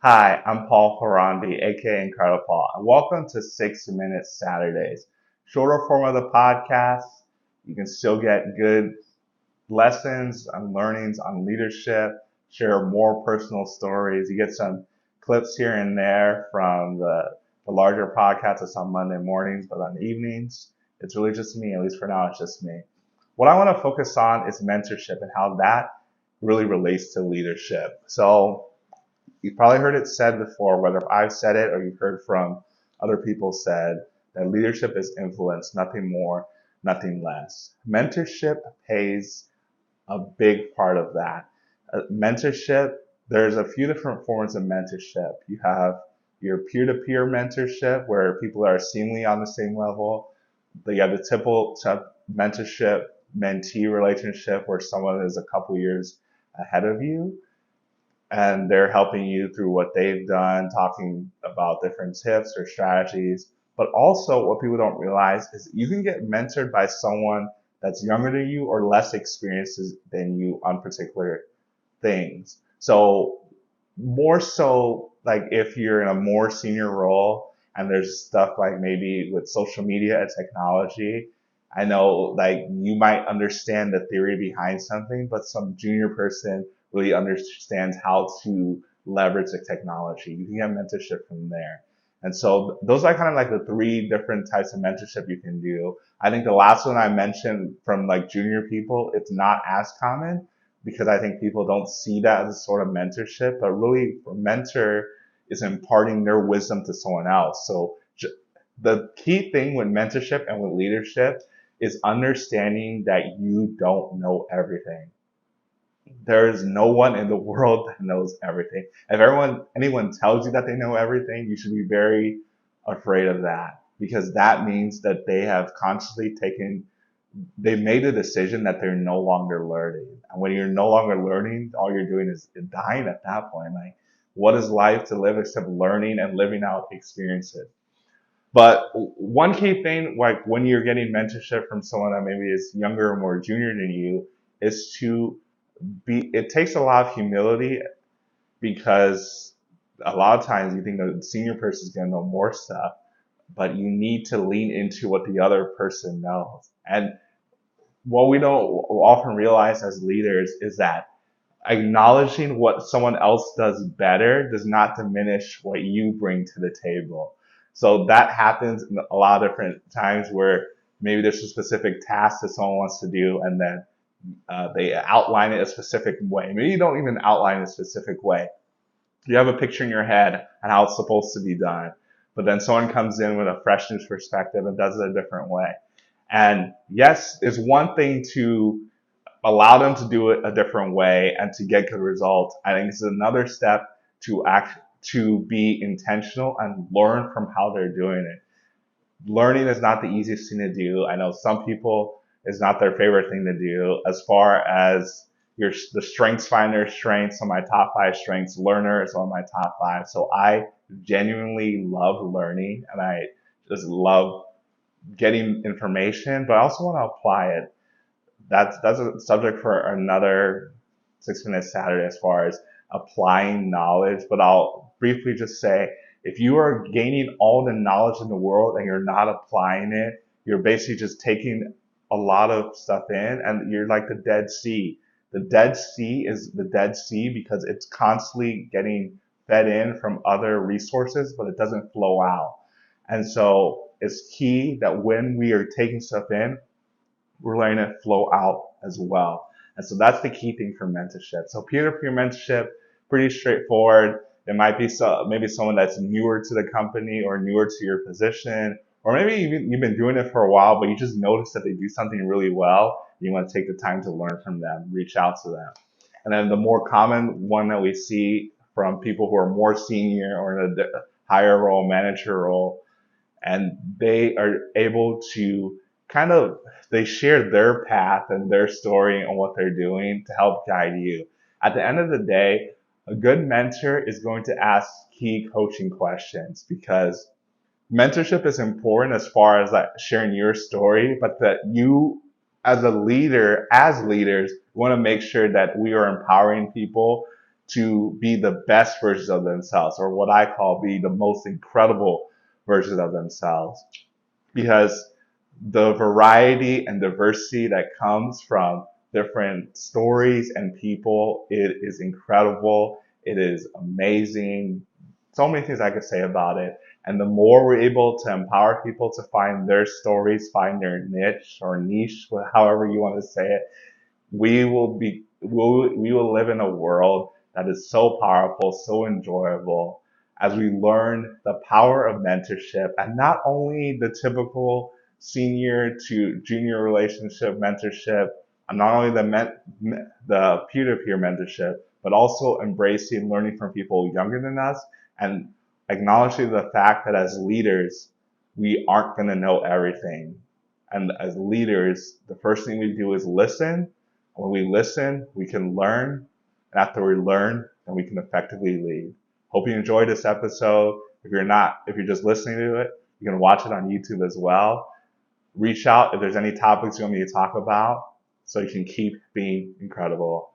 Hi, I'm Paul Harandi, aka IncrediPaul, and welcome to 6-Minute Saturdays. Shorter form of the podcast. You can still get good lessons and learnings on leadership, share more personal stories. You get some clips here and there from the larger podcast that's on Monday mornings, but on evenings, it's really just me. At least for now, it's just me. What I want to focus on is mentorship and how that really relates to leadership. So, you've probably heard it said before, whether I've said it or you've heard from other people said, that leadership is influence, nothing more, nothing less. Mentorship plays a big part of that. Mentorship, there's a few different forms of mentorship. You have your peer-to-peer mentorship, where people are seemingly on the same level. You have the typical mentorship mentee relationship, where someone is a couple years ahead of you and they're helping you through what they've done, talking about different tips or strategies. But also what people don't realize is you can get mentored by someone that's younger than you or less experienced than you on particular things. So more so, like if you're in a more senior role and there's stuff like maybe with social media and technology, I know like you might understand the theory behind something, but some junior person really understands how to leverage the technology. You can get mentorship from there. And so those are kind of like the three different types of mentorship you can do. I think the last one I mentioned from like junior people, it's not as common because I think people don't see that as a sort of mentorship, but really a mentor is imparting their wisdom to someone else. So the key thing with mentorship and with leadership is understanding that you don't know everything. There is no one in the world that knows everything. If anyone tells you that they know everything, you should be very afraid of that, because that means that they have consciously they've made a decision that they're no longer learning. And when you're no longer learning, all you're doing is dying at that point. Like, what is life to live except learning and living out experiences? But one key thing, like when you're getting mentorship from someone that maybe is younger or more junior than you, is it takes a lot of humility, because a lot of times you think the senior person is going to know more stuff, but you need to lean into what the other person knows. And what we don't often realize as leaders is that acknowledging what someone else does better does not diminish what you bring to the table. So that happens in a lot of different times where maybe there's a specific task that someone wants to do, and then they outline it a specific way. Maybe you don't even outline it a specific way. You have a picture in your head on how it's supposed to be done, but then someone comes in with a fresh new perspective and does it a different way. And yes, it's one thing to allow them to do it a different way and to get good results. I think it's another step to be intentional and learn from how they're doing it. Learning is not the easiest thing to do. I know some people, it's not their favorite thing to do. As far as the strengths finder strengths, on my top 5 strengths, learner is on my top 5. So I genuinely love learning, and I just love getting information, but I also want to apply it. That's a subject for another 6-Minute Saturday as far as applying knowledge. But I'll briefly just say, if you are gaining all the knowledge in the world and you're not applying it, you're basically just taking a lot of stuff in, and you're like the Dead Sea. The Dead Sea is the Dead Sea because it's constantly getting fed in from other resources, but it doesn't flow out. And so it's key that when we are taking stuff in, we're letting it flow out as well. And so that's the key thing for mentorship. So peer-to-peer mentorship, pretty straightforward. It might be maybe someone that's newer to the company or newer to your position, or maybe you've been doing it for a while, but you just notice that they do something really well. You want to take the time to learn from them, reach out to them. And then the more common one that we see from people who are more senior or in a higher role, manager role, and they are able to they share their path and their story and what they're doing to help guide you. At the end of the day, a good mentor is going to ask key coaching questions, because mentorship is important as far as like sharing your story, but that you as leaders, we want to make sure that we are empowering people to be the best versions of themselves, or what I call be the most incredible versions of themselves. Because the variety and diversity that comes from different stories and people, it is incredible. It is amazing. So many things I could say about it. And the more we're able to empower people to find their stories, find their niche or niche, however you want to say it, we will live in a world that is so powerful, so enjoyable as we learn the power of mentorship, and not only the typical senior to junior relationship mentorship, and not only the peer-to-peer mentorship, but also embracing learning from people younger than us and acknowledging the fact that as leaders, we aren't going to know everything. And as leaders, the first thing we do is listen. When we listen, we can learn. And after we learn, then we can effectively lead. Hope you enjoyed this episode. If you're just listening to it, you can watch it on YouTube as well. Reach out if there's any topics you want me to talk about so you can keep being incredible.